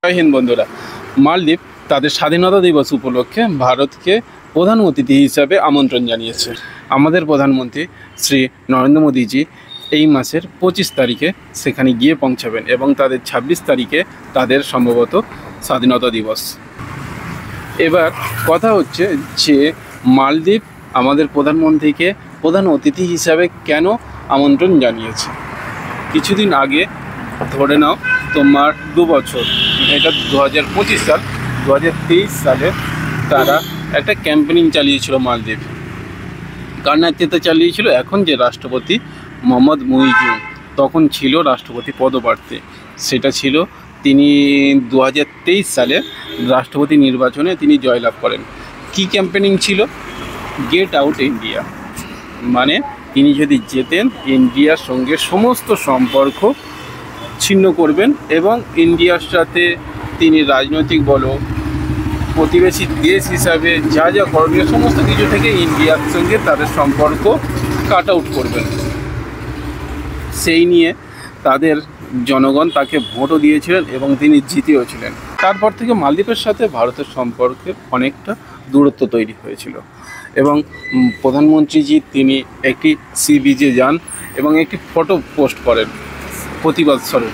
জয় হিন্দ বন্ধুরা। মালদ্বীপ তাদের স্বাধীনতা দিবস উপলক্ষে ভারতকে প্রধান অতিথি হিসাবে আমন্ত্রণ জানিয়েছে। আমাদের প্রধানমন্ত্রী শ্রী নরেন্দ্র মোদীজি এই মাসের 25 তারিখে সেখানে গিয়ে পৌঁছাবেন এবং তাদের 26 তারিখে তাদের সম্ভবত স্বাধীনতা দিবস। এবার কথা হচ্ছে যে মালদ্বীপ আমাদের প্রধানমন্ত্রীকে প্রধান অতিথি হিসাবে কেন আমন্ত্রণ জানিয়েছে। কিছুদিন আগে ধরে নাও তোমার 2 বছর, এটা 2025 সাল, 2023 সালে তারা একটা ক্যাম্পেনিং চালিয়েছিল মালদ্বীপ। কার নেতৃত্বে চালিয়েছিল? এখন যে রাষ্ট্রপতি মোহাম্মদ মুইজু তখন ছিল রাষ্ট্রপতি পদপ্রার্থী। সেটা ছিল তিনি 2023 সালে রাষ্ট্রপতি নির্বাচনে তিনি জয়লাভ করেন। কি ক্যাম্পেনিং ছিল? গেট আউট ইন্ডিয়া, মানে তিনি যদি জেতেন ইন্ডিয়ার সঙ্গে সমস্ত সম্পর্ক ছিন্ন করবেন এবং ইন্ডিয়ার সাথে তিনি রাজনৈতিক বলো প্রতিবেশী দেশ হিসাবে যা যা করণীয় সমস্ত কিছু থেকে ইন্ডিয়ার সঙ্গে তাদের সম্পর্ক কাট আউট করবেন। সেই নিয়ে তাদের জনগণ তাকে ভোটও দিয়েছিলেন এবং তিনি জিতেও ছিলেন। তারপর থেকে মালদ্বীপের সাথে ভারতের সম্পর্কের অনেকটা দূরত্ব তৈরি হয়েছিল এবং প্রধানমন্ত্রীজি তিনি একটি সি বিচে যান এবং একটি ফটো পোস্ট করেন প্রতিবাদ স্বরূপ।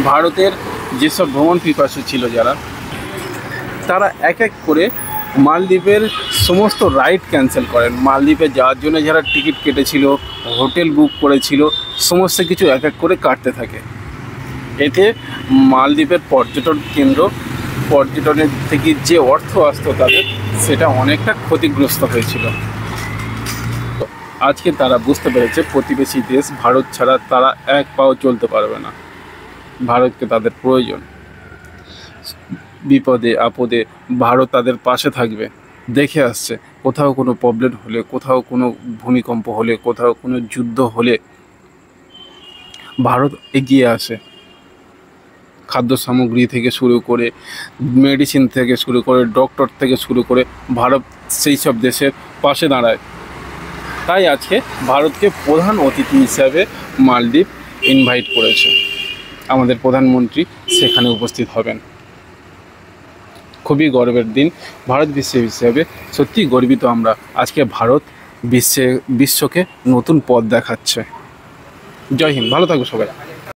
ভারতের যেসব ভ্রমণ পিপাসু ছিল যারা, তারা এক এক করে মালদ্বীপের সমস্ত রাইড ক্যান্সেল করেন। মালদ্বীপে যাওয়ার জন্য যারা টিকিট কেটেছিল, হোটেল বুক করেছিল, সমস্ত কিছু এক এক করে কাটতে থাকে। এতে মালদ্বীপের পর্যটন কেন্দ্র, পর্যটনের থেকে যে অর্থ আসতো তাদের, সেটা অনেকটা ক্ষতিগ্রস্ত হয়েছিল। আজকে তারা বুঝতে পেরেছে প্রতিবেশী দেশ ভারত ছাড়া তারা এক পাও চলতে পারবে না। ভারতকে তাদের প্রয়োজন। বিপদে আপদে ভারত তাদের পাশে থাকবে। দেখে আসছে কোথাও কোনো প্রবলেম হলে, কোথাও কোনো ভূমিকম্প হলে, কোথাও কোনো যুদ্ধ হলে ভারত এগিয়ে আসে। খাদ্য সামগ্রী থেকে শুরু করে, মেডিসিন থেকে শুরু করে, ডক্টর থেকে শুরু করে ভারত সেই সব দেশের পাশে দাঁড়ায়। তাই আজকে ভারতকে প্রধান অতিথি হিসাবে মালদ্বীপ ইনভাইট করেছে। আমাদের প্রধানমন্ত্রী সেখানে উপস্থিত হবেন। খুবই গর্বের দিন ভারত বিশ্ব হিসাবে। সত্যি গর্বিত আমরা। আজকে ভারত বিশ্বকে নতুন পথ দেখাচ্ছে। জয় হিন্দ, ভালো থাকবে সবাই।